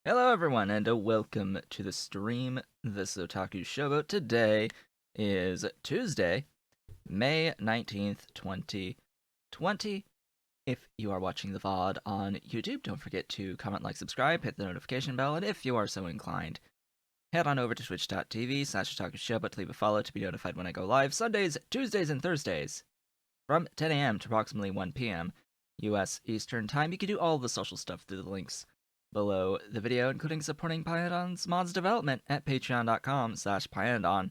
Hello everyone, and welcome to the stream. This is Otaku Showboat. Today is Tuesday, May 19th, 2020. If you are watching the VOD on YouTube, don't forget to comment, like, subscribe, hit the notification bell, and if you are so inclined, head on over to twitch.tv/OtakuShowboat to leave a follow to be notified when I go live Sundays, Tuesdays, and Thursdays from 10 a.m. to approximately 1 p.m. US Eastern Time. You can do all the social stuff through the links below the video, including supporting Pyandon's mods development at patreon.com/Pyandon,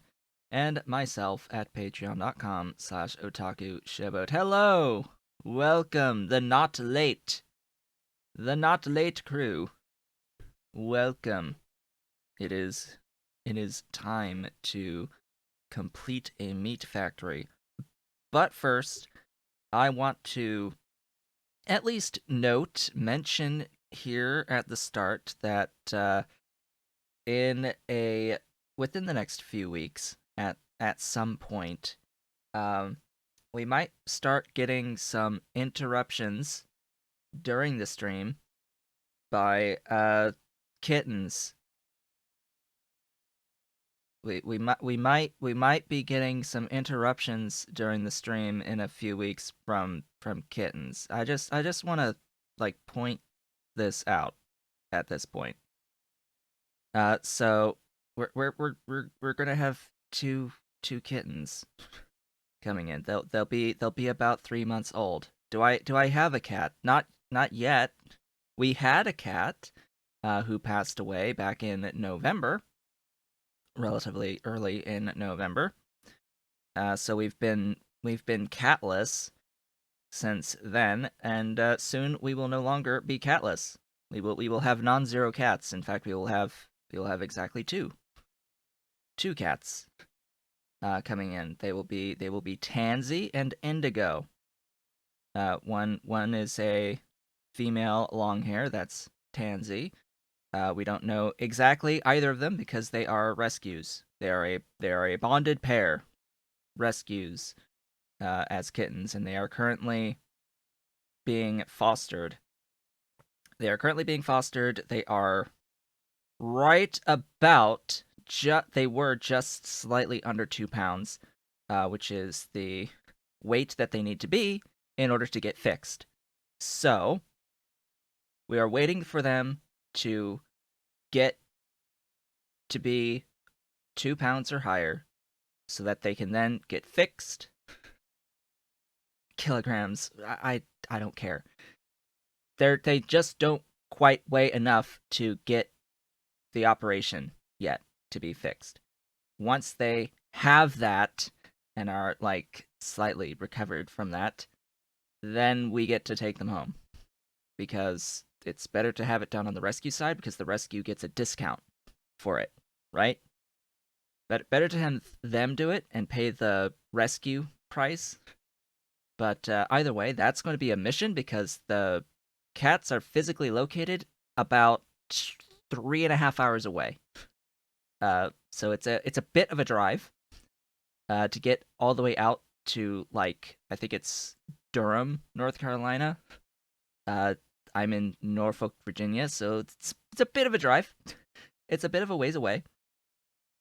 and myself at patreon.com/OtakuShowboat. Hello! Welcome, the not late crew. Welcome. It is time to complete a meat factory. But first, I want to at least mention here at the start that within the next few weeks, at some point, we might start getting some interruptions during the stream by kittens. We might be getting some interruptions during the stream in a few weeks from kittens. I just want to point this out at this point. So we're gonna have two kittens coming in. They'll be about 3 months old. Do I have a cat? Not yet. We had a cat who passed away back in November, relatively early in November. So we've been catless since then, and soon we will no longer be catless. We will have non-zero cats. In fact, we will have exactly two cats coming in. They will be Tansy and Indigo. One is a female long hair. That's Tansy. We don't know exactly either of them because they are rescues. They are a bonded pair, rescues as kittens, and they are currently being fostered. They are right about they were just slightly under 2 pounds, which is the weight that they need to be in order to get fixed. So we are waiting for them to get to be 2 pounds or higher so that they can then get fixed. Kilograms, I don't care. They just don't quite weigh enough to get the operation yet to be fixed. Once they have that and are slightly recovered from that, then we get to take them home, because it's better to have it done on the rescue side because the rescue gets a discount for it, right? Better to have them do it and pay the rescue price. But either way, that's going to be a mission because the cats are physically located about 3.5 hours away. So it's a bit of a drive to get all the way out to, I think it's Durham, North Carolina. I'm in Norfolk, Virginia, so it's a bit of a drive. It's a bit of a ways away.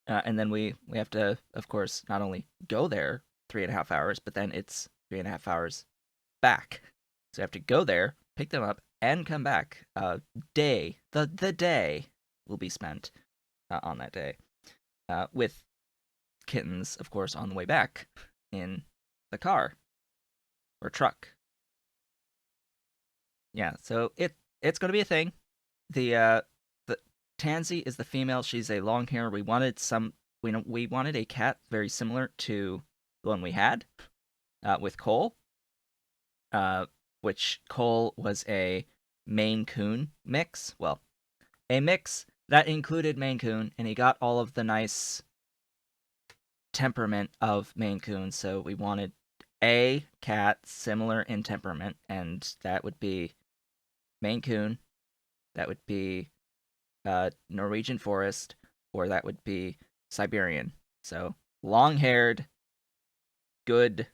And then we have to, of course, not only go there 3.5 hours, but then it's 3.5 hours back. So we have to go there, pick them up, and come back. The day will be spent on that day with kittens, of course, on the way back in the car or truck. Yeah, so it's going to be a thing. The Tansy is the female. She's a long hair. We wanted a cat very similar to the one we had with Cole, which Cole was a Maine Coon mix. Well, a mix that included Maine Coon, and he got all of the nice temperament of Maine Coon, so we wanted a cat similar in temperament, and that would be Maine Coon, that would be Norwegian Forest, or that would be Siberian. So long-haired, good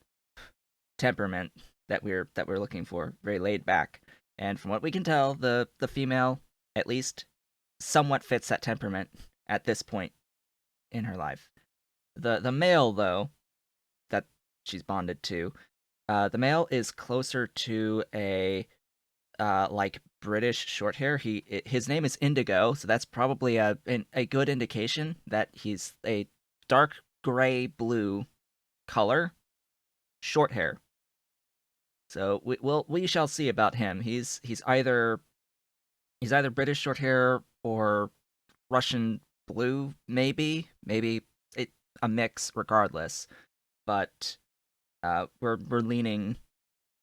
temperament that we're looking for, very laid back. And from what we can tell, the female, at least somewhat fits that temperament at this point in her life. The male, though, that she's bonded to, the male is closer to a like British short hair. His name is Indigo, so that's probably a good indication that he's a dark gray blue color, short hair. So we shall see about him. He's either British short hair or Russian blue, maybe a mix regardless. But we're leaning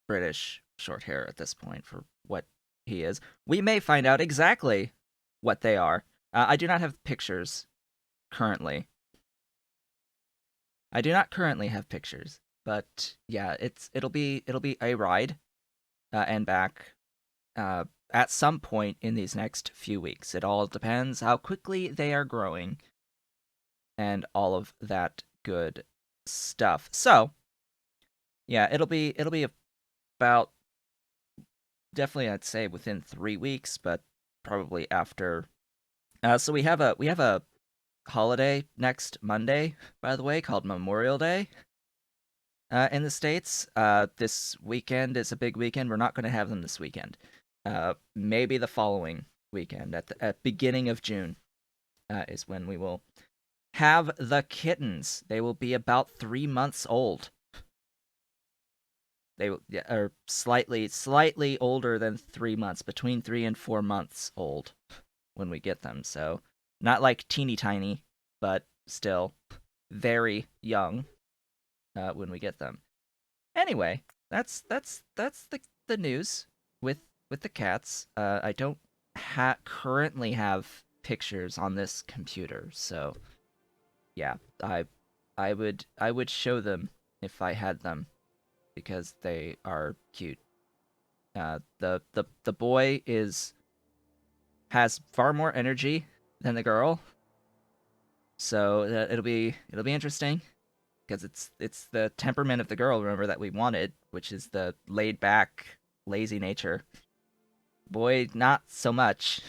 British short hair at this point for what he is. We may find out exactly what they are. I do not have pictures currently. I do not currently have pictures, but yeah, it'll be a ride and back at some point in these next few weeks. It all depends how quickly they are growing and all of that good stuff. So, yeah, it'll be about definitely I'd say within 3 weeks, but probably after. So we have a holiday next Monday, by the way, called Memorial Day. In the States, this weekend is a big weekend. We're not going to have them this weekend. Maybe the following weekend, at beginning of June, is when we will have the kittens. They will be about 3 months old. They are slightly older than 3 months, between 3 and 4 months old when we get them. So not like teeny tiny, but still very young when we get them. Anyway, that's the news with the cats. I don't currently have pictures on this computer, so yeah, I would show them if I had them because they are cute. The boy has far more energy than the girl, so it'll be interesting because it's the temperament of the girl, remember, that we wanted, which is the laid back, lazy nature. Boy, not so much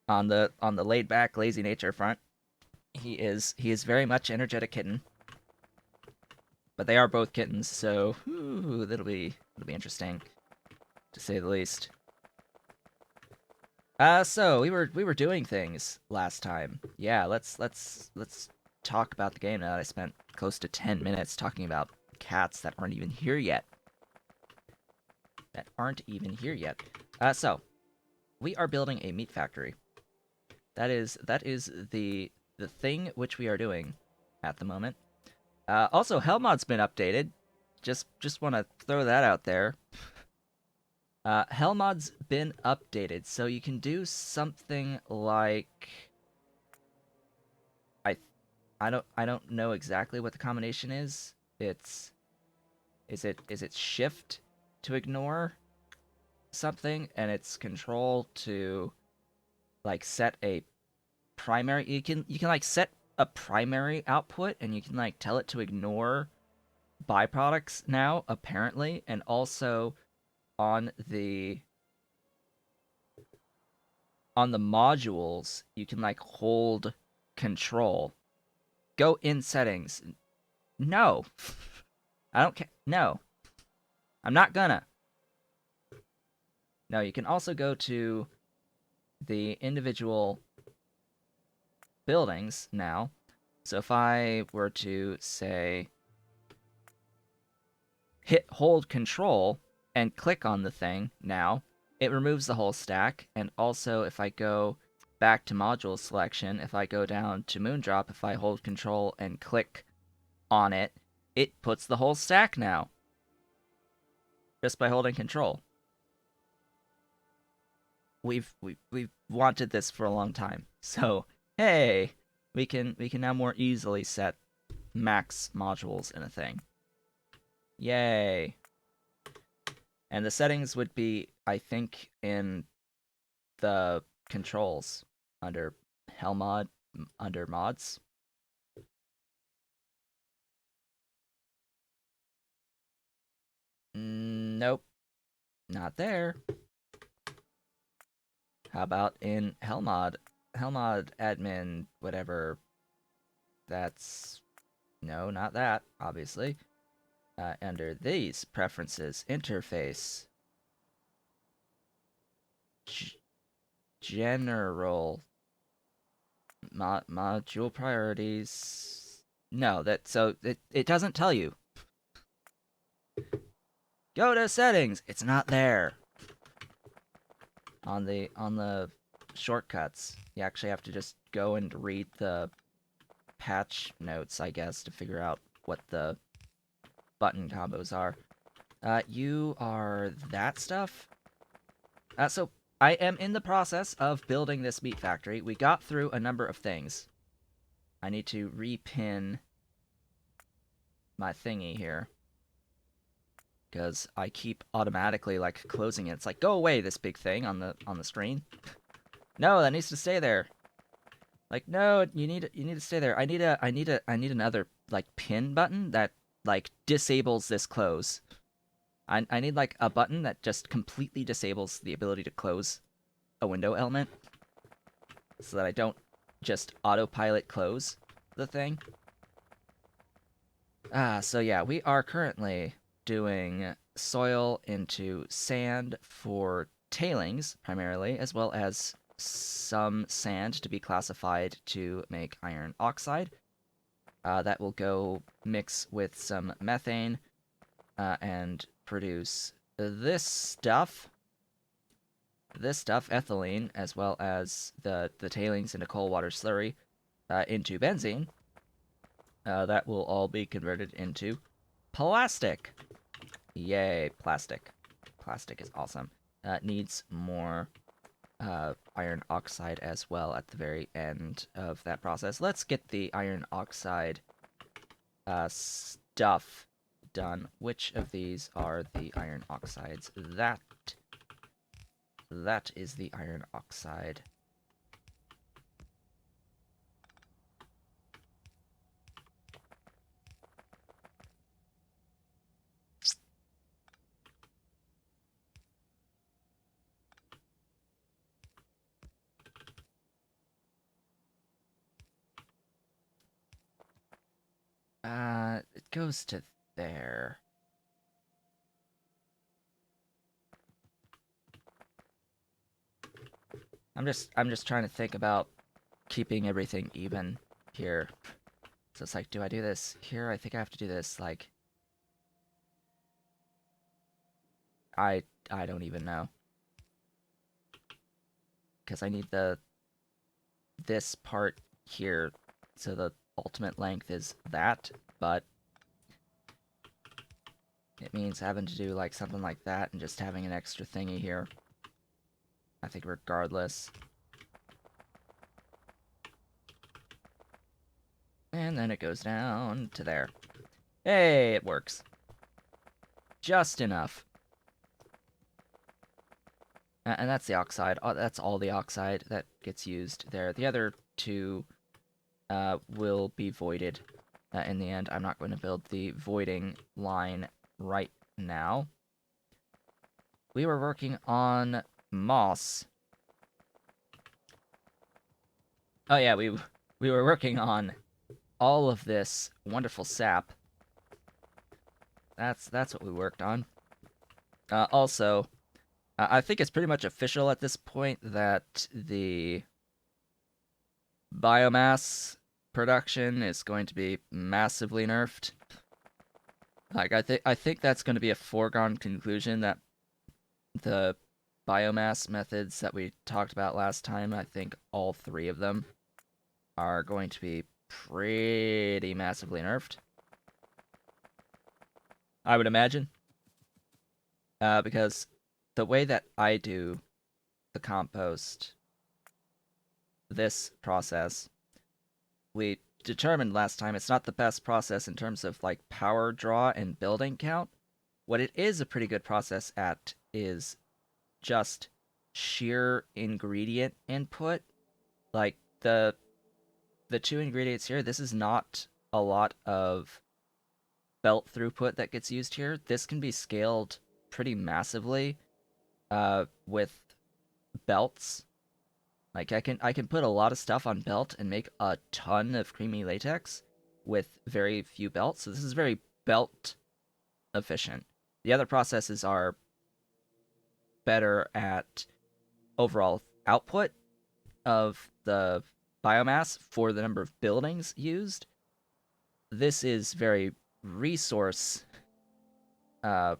on the laid back, lazy nature front. He is very much energetic kitten, but they are both kittens, so it'll be interesting to say the least. So we were doing things last time. Yeah, let's talk about the game now that I spent close to 10 minutes talking about cats that aren't even here yet. So we are building a meat factory. That is the thing which we are doing at the moment. Also, Hellmod's been updated. Just want to throw that out there. Hellmod's been updated, so you can do something like I don't know exactly what the combination is. Is it shift to ignore something, and it's control to like set a primary. You can like set a primary output, and you can like tell it to ignore byproducts now apparently, and also on the modules you can like hold control. Go in settings. No. I don't care. No. I'm not gonna. No, you can also go to the individual buildings now. So if I were to say hold control and click on the thing now, it removes the whole stack. And also if I go back to module selection, if I go down to Moondrop, if I hold control and click on it, it puts the whole stack now. Just by holding control. We've wanted this for a long time. So, hey, we can now more easily set max modules in a thing. Yay. And the settings would be, I think, in the controls under Hellmod, under mods. Nope. Not there. How about in Hellmod? Helmod admin, whatever. That's no, not that, obviously. Under these preferences, interface, G general, module priorities. No, it doesn't tell you. Go to settings. It's not there on the shortcuts. You actually have to just go and read the patch notes, I guess, to figure out what the button combos are. You are that stuff? So I am in the process of building this meat factory. We got through a number of things. I need to repin my thingy here. Because I keep automatically, like, closing it. It's like, go away, this big thing on the screen. No, that needs to stay there. Like, no, you need to stay there. I need another, like, pin button that, like, disables this close. I need, like, a button that just completely disables the ability to close a window element. So that I don't just autopilot close the thing. So yeah, we are currently doing soil into sand for tailings, primarily, as well as some sand to be classified to make iron oxide. That will go mix with some methane and produce this stuff. This stuff, ethylene, as well as the tailings into coal water slurry into benzene. That will all be converted into plastic. Yay, plastic. Plastic is awesome. Needs more iron oxide as well at the very end of that process. Let's get the iron oxide stuff done. Which of these are the iron oxides? That is the iron oxide. It goes to there. I'm just trying to think about keeping everything even here. So it's like, do I do this here? I think I have to do this, like... I don't even know. Because I need this part here, so the ultimate length is that, but it means having to do like something like that and just having an extra thingy here. I think regardless. And then it goes down to there. Hey, it works. Just enough. And that's the oxide. That's all the oxide that gets used there. The other two will be voided in the end. I'm not going to build the voiding line right now. We were working on moss. Oh yeah, we were working on all of this wonderful sap. That's what we worked on. Also, I think it's pretty much official at this point that the biomass production is going to be massively nerfed. Like I think that's going to be a foregone conclusion that the biomass methods that we talked about last time, I think all three of them are going to be pretty massively nerfed. I would imagine. Because the way that I do the compost, this process, we determined last time it's not the best process in terms of like power draw and building count. What it is a pretty good process at is just sheer ingredient input. Like the two ingredients here, this is not a lot of belt throughput that gets used here. This can be scaled pretty massively with belts. Like I can put a lot of stuff on belt and make a ton of creamy latex with very few belts. So this is very belt efficient. The other processes are better at overall output of the biomass for the number of buildings used. This is very resource uh,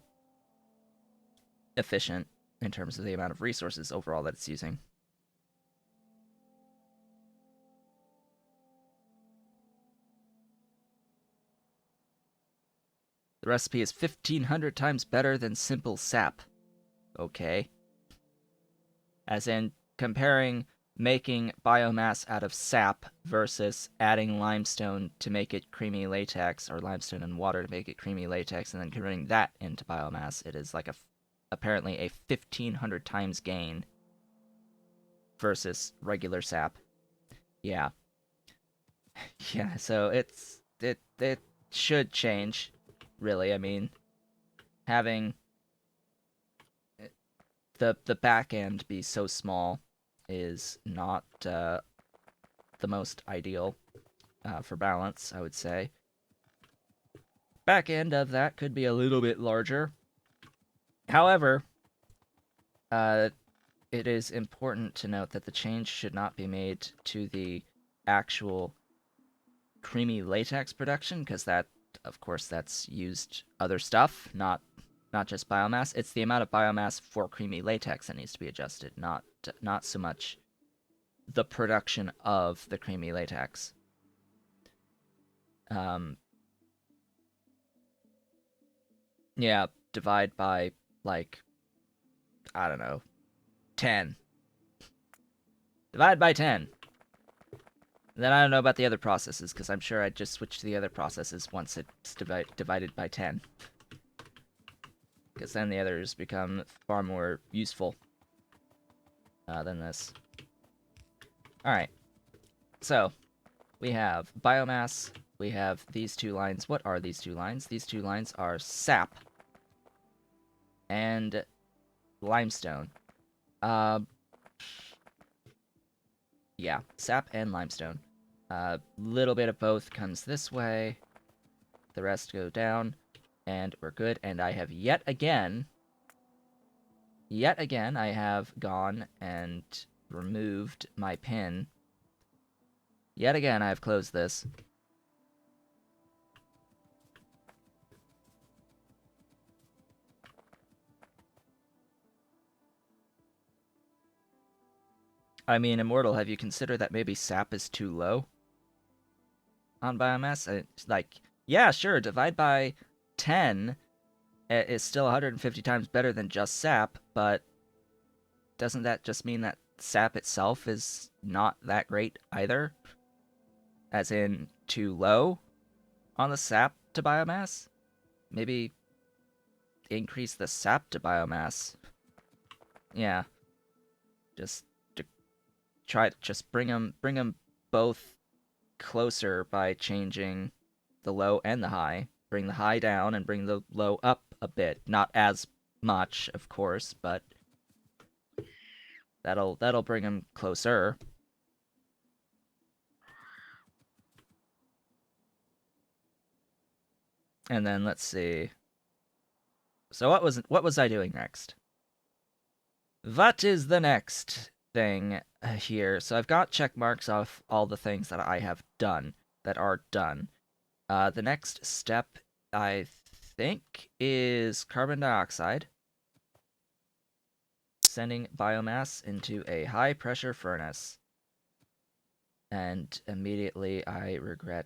efficient in terms of the amount of resources overall that it's using. The recipe is 1,500 times better than simple sap. Okay. As in, comparing making biomass out of sap versus adding limestone to make it creamy latex, or limestone and water to make it creamy latex, and then converting that into biomass, it is like apparently a 1,500 times gain versus regular sap. Yeah. Yeah, so it should change, really. I mean, having the back end be so small is not the most ideal for balance, I would say. Back end of that could be a little bit larger. However, uh, it is important to note that the change should not be made to the actual creamy latex production, because that, of course, that's used other stuff, not just biomass. It's the amount of biomass for creamy latex that needs to be adjusted, not so much the production of the creamy latex. Um, yeah, divide by like, I don't know, 10. Divide by 10. Then I don't know about the other processes, because I'm sure I'd just switch to the other processes once it's divided by 10. Because then the others become far more useful than this. Alright, so we have biomass, we have these two lines. What are these two lines? These two lines are sap and limestone. Yeah, sap and limestone. Little bit of both comes this way. The rest go down, and we're good. And I have yet again, I have gone and removed my pin. Yet again, I have closed this. I mean, Immortal, have you considered that maybe sap is too low on biomass? Like, yeah, sure, divide by 10 is still 150 times better than just sap, but doesn't that just mean that sap itself is not that great either? As in, too low on the sap to biomass? Maybe increase the sap to biomass. Yeah, just try to just bring them both closer by changing the low and the high. Bring the high down and bring the low up a bit. Not as much, of course, but that'll bring them closer. And then let's see. So what was I doing next? What is the next thing here? So I've got check marks off all the things that I have done that are done. The next step, I think, is carbon dioxide. Sending biomass into a high pressure furnace. And immediately I regret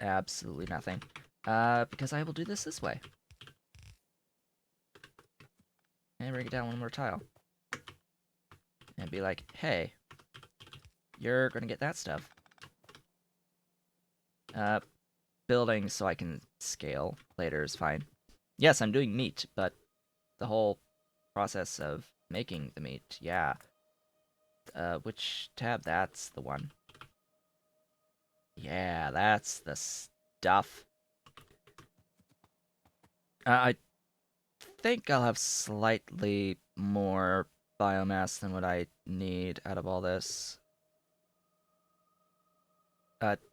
absolutely nothing. Because I will do this way. And bring it down one more tile. And be like, hey, you're gonna get that stuff. Building so I can scale later is fine. Yes, I'm doing meat, but the whole process of making the meat, yeah. Which tab? That's the one. Yeah, that's the stuff. I think I'll have slightly more biomass than what I need out of all this.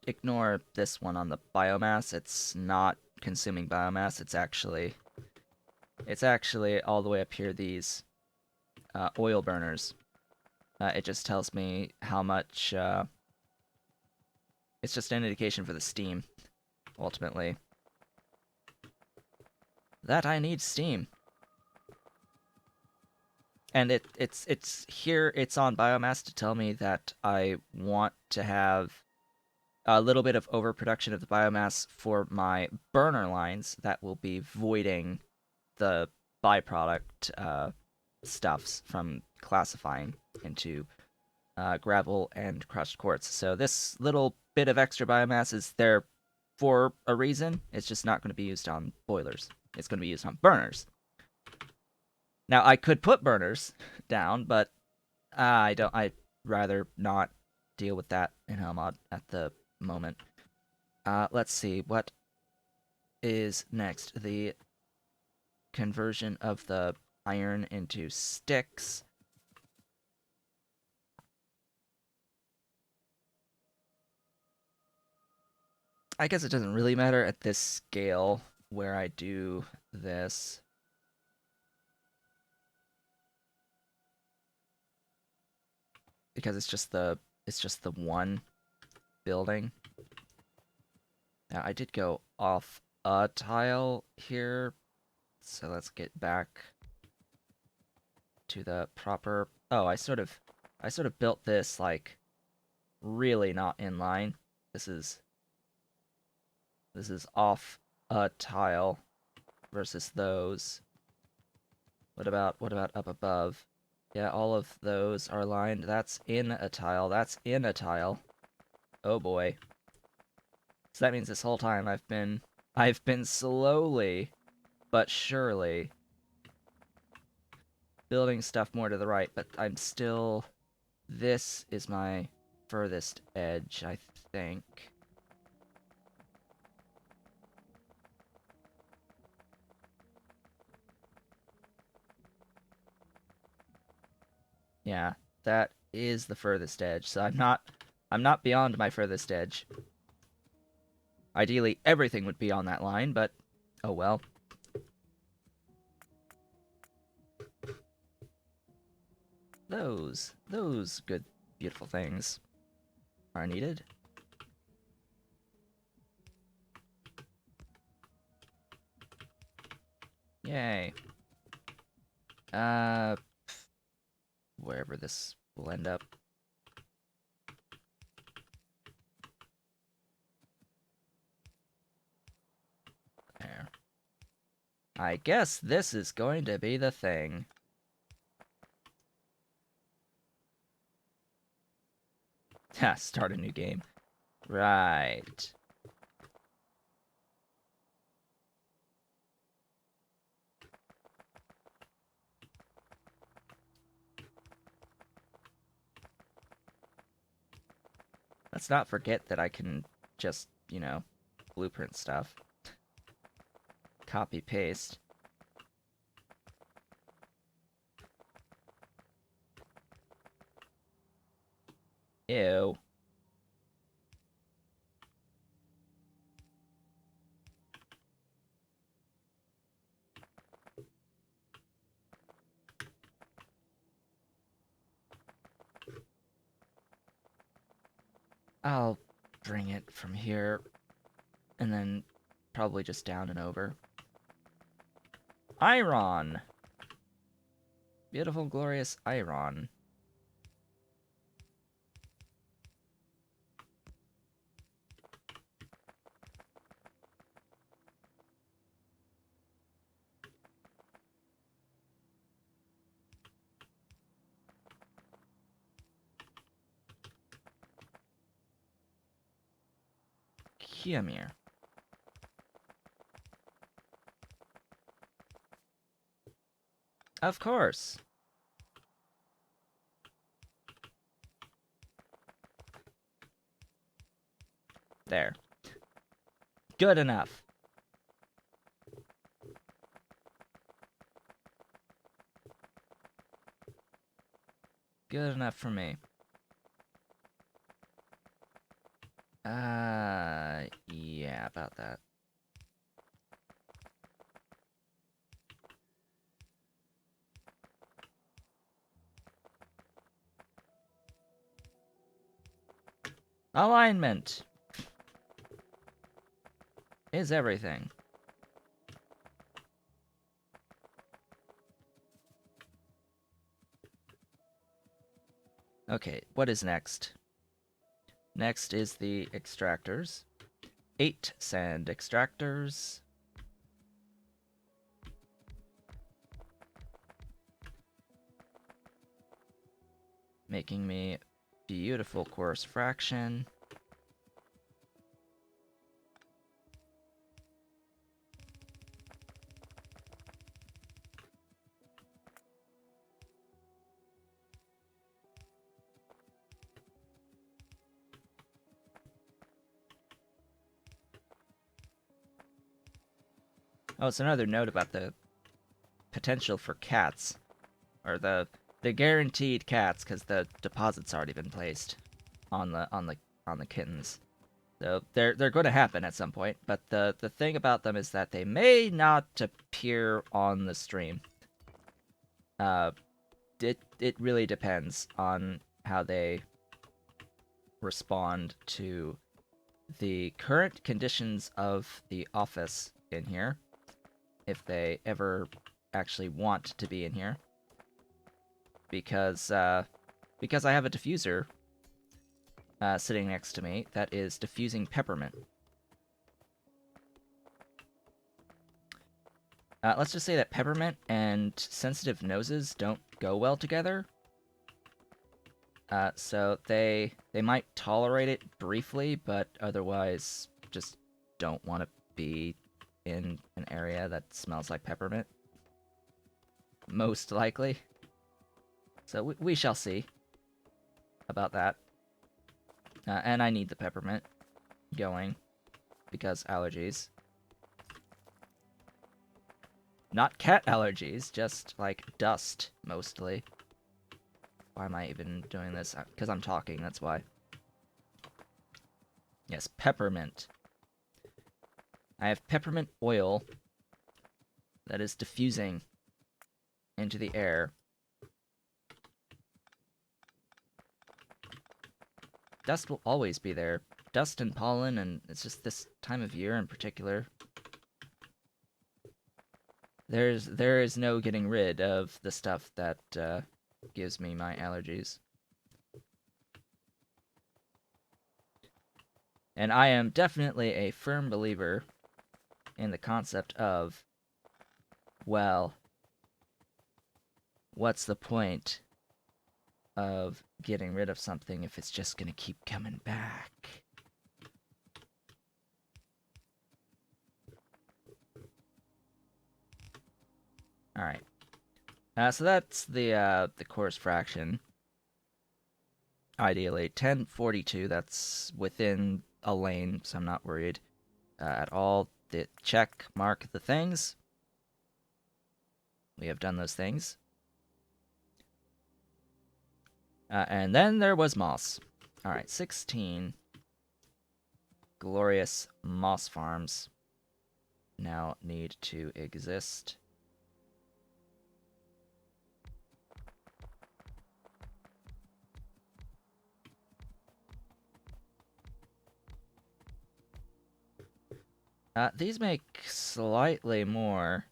Ignore this one on the biomass. It's not consuming biomass. It's actually all the way up here, these oil burners. It just tells me how much... it's just an indication for the steam, ultimately. That I need steam. And it's here, it's on biomass to tell me that I want to have a little bit of overproduction of the biomass for my burner lines that will be voiding the byproduct stuffs from classifying into gravel and crushed quartz. So this little bit of extra biomass is there for a reason. It's just not going to be used on boilers. It's going to be used on burners. Now, I could put burners down, but I'd rather not deal with that in Helmod at the moment. Let's see, what is next? The conversion of the iron into sticks. I guess it doesn't really matter at this scale where I do this. Because it's just the one building. Now I did go off a tile here, so let's get back to the proper. Oh, I sort of built this like really not in line. This is off a tile versus those. What about up above? Yeah, all of those are lined. That's in a tile. That's in a tile. Oh boy. So that means this whole time I've been slowly but surely building stuff more to the right, but I'm still... This is my furthest edge, I think. Yeah, that is the furthest edge, so I'm not beyond my furthest edge. Ideally, everything would be on that line, but oh well. Those good, beautiful things are needed. Yay. Wherever this will end up. There. I guess this is going to be the thing. Ha, start a new game. Right. Let's not forget that I can just, you know, blueprint stuff. Copy, paste. Ew. I'll bring it from here, and then probably just down and over. Iron! Beautiful, glorious iron. Kiamir. Of course. There. Good enough. good enough for me. Yeah, about that. Alignment is everything. Okay, what is next? Next is the extractors. 8 sand extractors. Making me beautiful coarse fraction. Oh, it's another note about the potential for cats, or the guaranteed cats, because the deposit's already been placed on the kittens. So they're going to happen at some point. But the thing about them is that they may not appear on the stream. It really depends on how they respond to the current conditions of the office in here, if they ever actually want to be in here, because I have a diffuser sitting next to me that is diffusing peppermint. Let's just say that peppermint and sensitive noses don't go well together. So they might tolerate it briefly, but otherwise just don't want to be in an area that smells like peppermint. Most likely. So we shall see about that. And I need the peppermint going because allergies. Not cat allergies, just like dust, mostly. Why am I even doing this? Because I'm talking, that's why. Yes, peppermint. I have peppermint oil that is diffusing into the air. Dust will always be there. Dust and pollen, and it's just this time of year in particular. There is no getting rid of the stuff that gives me my allergies. And I am definitely a firm believer in the concept of, well, what's the point of getting rid of something if it's just gonna keep coming back? Alright. So that's the coarse fraction. Ideally, 1042, that's within a lane, so I'm not worried at all. Check mark the things. We have done those things. And then there was moss. Alright, 16 glorious moss farms now need to exist. These make slightly more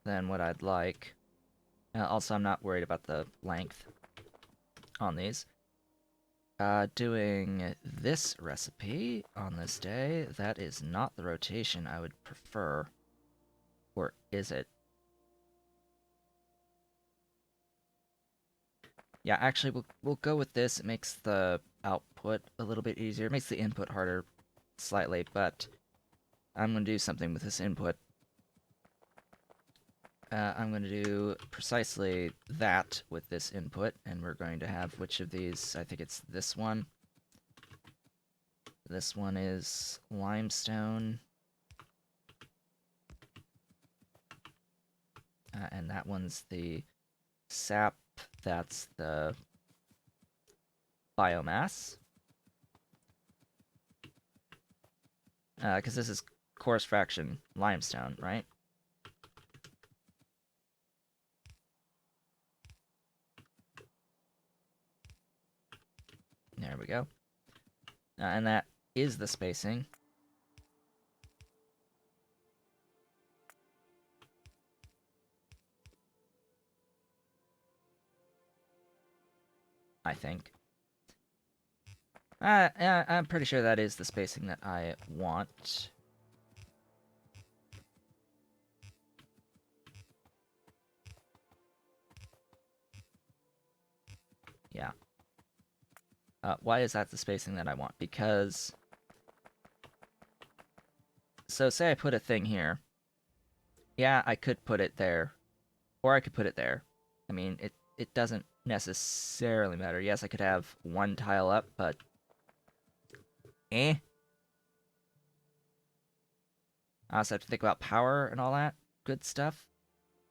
than what I'd like. Also, I'm not worried about the length on these. Doing this recipe on this day, that is not the rotation I would prefer. Or is it? Yeah, actually, we'll go with this. It makes the output a little bit easier. It makes the input harder slightly, but I'm going to do something with this input. I'm going to do precisely that with this input, and we're going to have which of these? I think it's this one. This one is limestone. And that one's the sap. That's the biomass. Because this is coarse fraction limestone, right? There we go. And that is the spacing. I think. I'm pretty sure that is the spacing that I want. Yeah. Why is that the spacing that I want? Because... So say I put a thing here. Yeah, I could put it there. Or I could put it there. I mean, it doesn't necessarily matter. Yes, I could have one tile up, but... Eh. I also have to think about power and all that good stuff.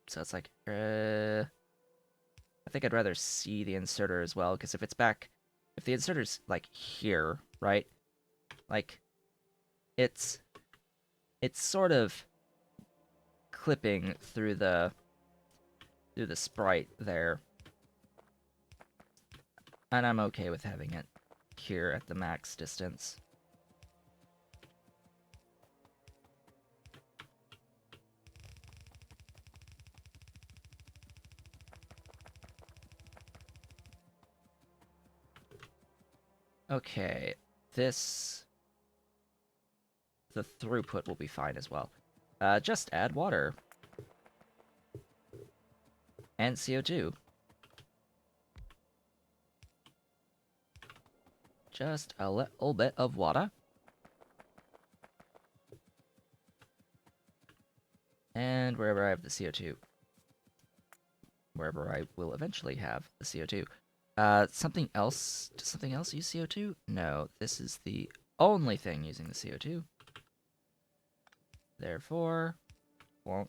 So it's like, I think I'd rather see the inserter as well, because if it's back... If the inserter's, like, here, right? Like, it's sort of clipping through the sprite there. And I'm okay with having it here at the max distance. Okay, the throughput will be fine as well. Just add water. And CO2. Just a little bit of water. And wherever I have the CO2. Wherever I will eventually have the CO2. Something else? Does something else use CO2? No, this is the only thing using the CO2. Therefore, wonk.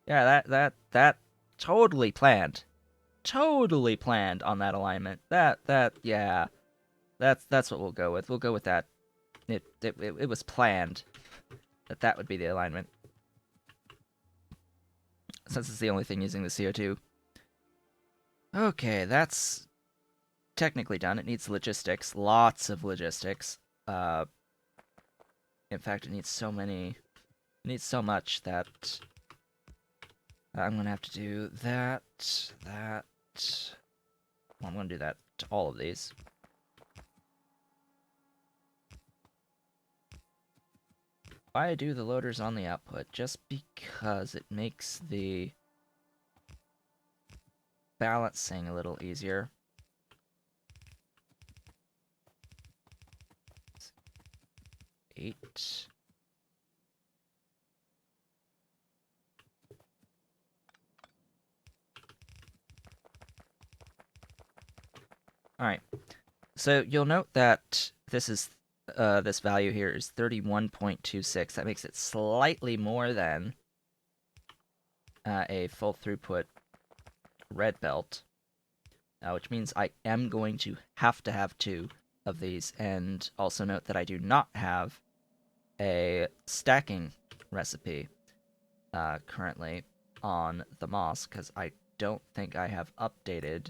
Yeah, that totally planned. Totally planned on that alignment. Yeah. That's what we'll go with. We'll go with that. It was planned that would be the alignment. Since it's the only thing using the CO2. Okay, that's technically done. It needs logistics. Lots of logistics. In fact, it needs so much that I'm gonna have to do that. Well, I'm gonna do that to all of these. Why do the loaders on the output? Just because it makes the balancing a little easier. Eight. Alright. So you'll note that this value here is 31.26. That makes it slightly more than a full throughput red belt, which means I am going to have two of these. And also note that I do not have a stacking recipe currently on the Moss, because I don't think I have updated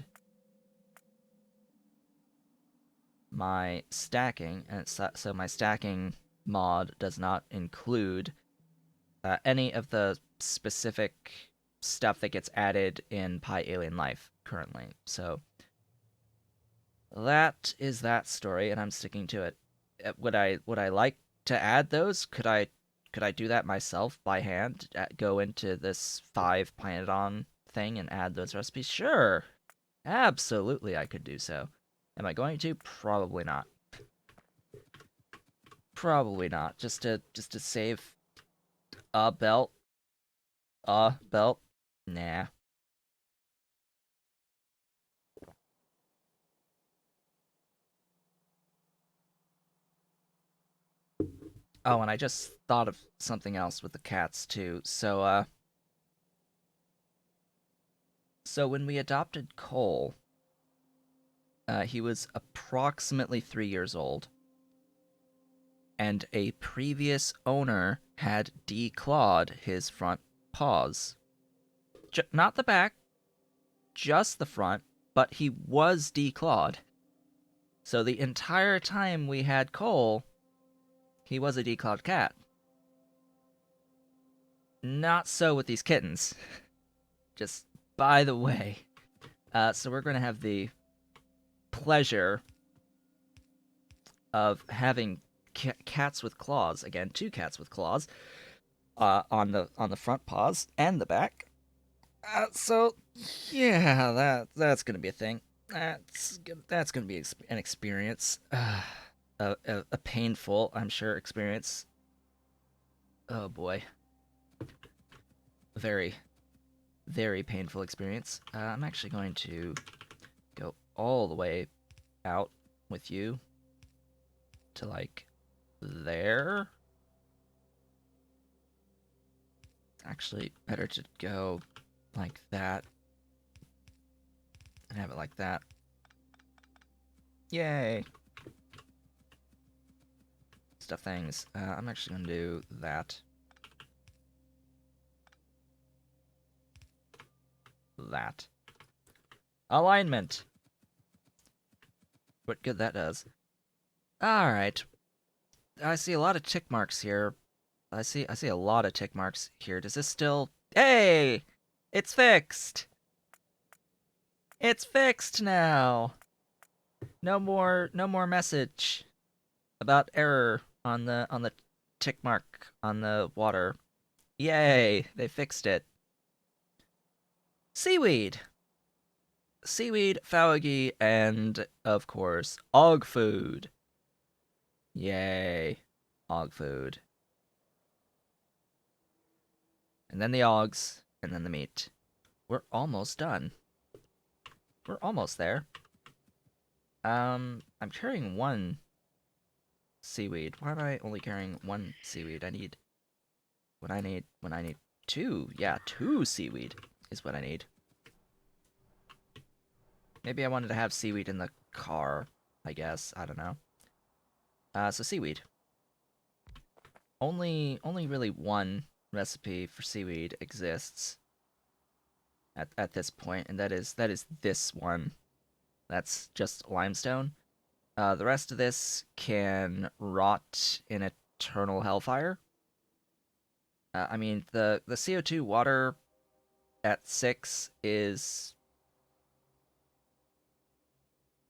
my stacking, and so my stacking mod does not include any of the specific stuff that gets added in Pi Alien Life currently. So that is that story, and I'm sticking to it. Would I like to add those? Could I do that myself by hand? Go into this 5 Planeton thing and add those recipes? Sure, absolutely, I could do so. Am I going to? Probably not. Probably not. Just to save a belt. A belt. Nah. Oh, and I just thought of something else with the cats too. So So when we adopted Cole, he was approximately 3 years old, and a previous owner had declawed his front paws. Not the back, just the front, but he was declawed. So the entire time we had Cole, he was a declawed cat. Not so with these kittens. Just by the way. So we're going to have the pleasure of having cats with claws. Again, 2 cats with claws on the front paws and the back. So yeah, that's gonna be a thing. That's gonna be an experience, a painful, I'm sure, experience. Oh boy, very very painful experience. I'm actually going to go all the way out with you to like there. It's actually better to go like that and have it like that. Yay! Stuff things. I'm actually gonna do that. That. Alignment! What good that does. Alright. I see a lot of tick marks here. I see a lot of tick marks here. Does this still... Hey! It's fixed! It's fixed now! No more message about error on the tick mark on the water. Yay! They fixed it. Seaweed! Seaweed, Faugi, and, of course, Og food. Yay. Og food. And then the Ogs, and then the meat. We're almost done. We're almost there. I'm carrying 1 seaweed. Why am I only carrying 1 seaweed? I need... When I need 2. Yeah, 2 seaweed is what I need. Maybe I wanted to have seaweed in the car, I guess. I don't know. So seaweed. Only really 1 recipe for seaweed exists at this point, and that is this one. That's just limestone. The rest of this can rot in eternal hellfire. I mean, the CO2 water at 6 is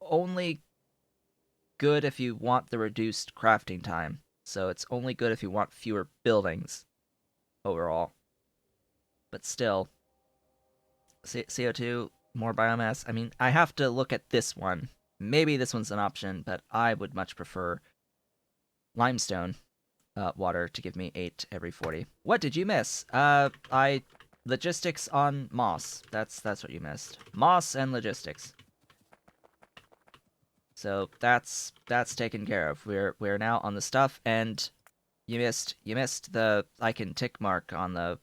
only good if you want the reduced crafting time. So it's only good if you want fewer buildings overall. But still, CO2, more biomass. I mean, I have to look at this one. Maybe this one's an option, but I would much prefer limestone water to give me 8 every 40. What did you miss? Logistics on moss. That's what you missed. Moss and logistics. So that's taken care of. We're now on the stuff, and you missed the icon tick mark on the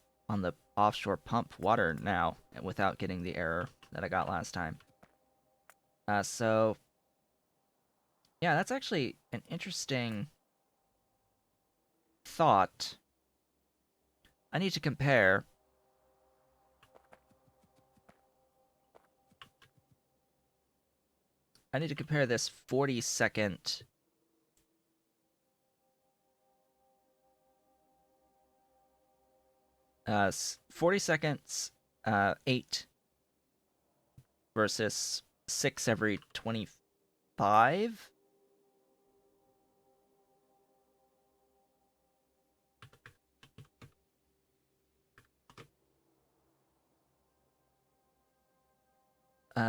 offshore pump water now without getting the error that I got last time. So yeah, that's actually an interesting thought. I need to compare this 40-second 40 seconds 8 versus 6 every 25.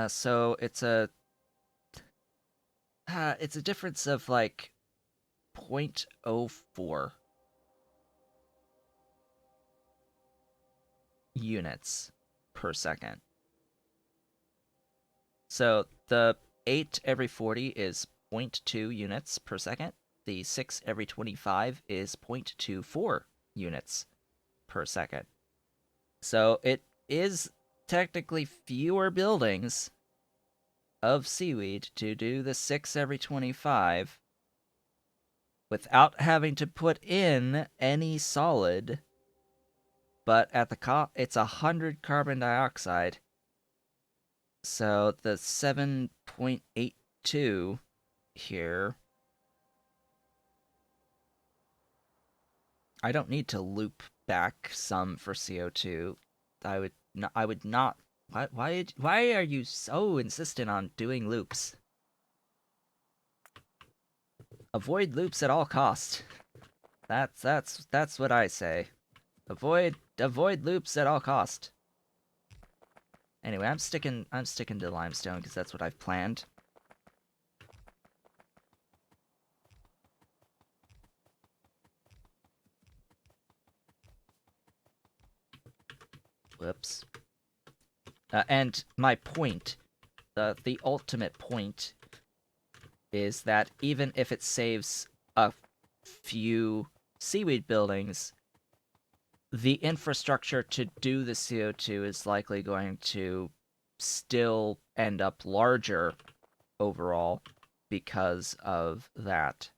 So it's a difference of like 0.04 units per second. So the 8 every 40 is 0.2 units per second. The 6 every 25 is 0.24 units per second. So it is technically fewer buildings of seaweed to do the 6 every 25 without having to put in any solid, but at the it's 100 carbon dioxide. So the 7.82 here, I don't need to loop back some for CO2. I would not. Why are you so insistent on doing loops? Avoid loops at all cost. That's what I say. Avoid loops at all cost. Anyway, I'm sticking to limestone because that's what I've planned. Whoops. And my point, the ultimate point, is that even if it saves a few seaweed buildings, the infrastructure to do the CO2 is likely going to still end up larger overall because of that.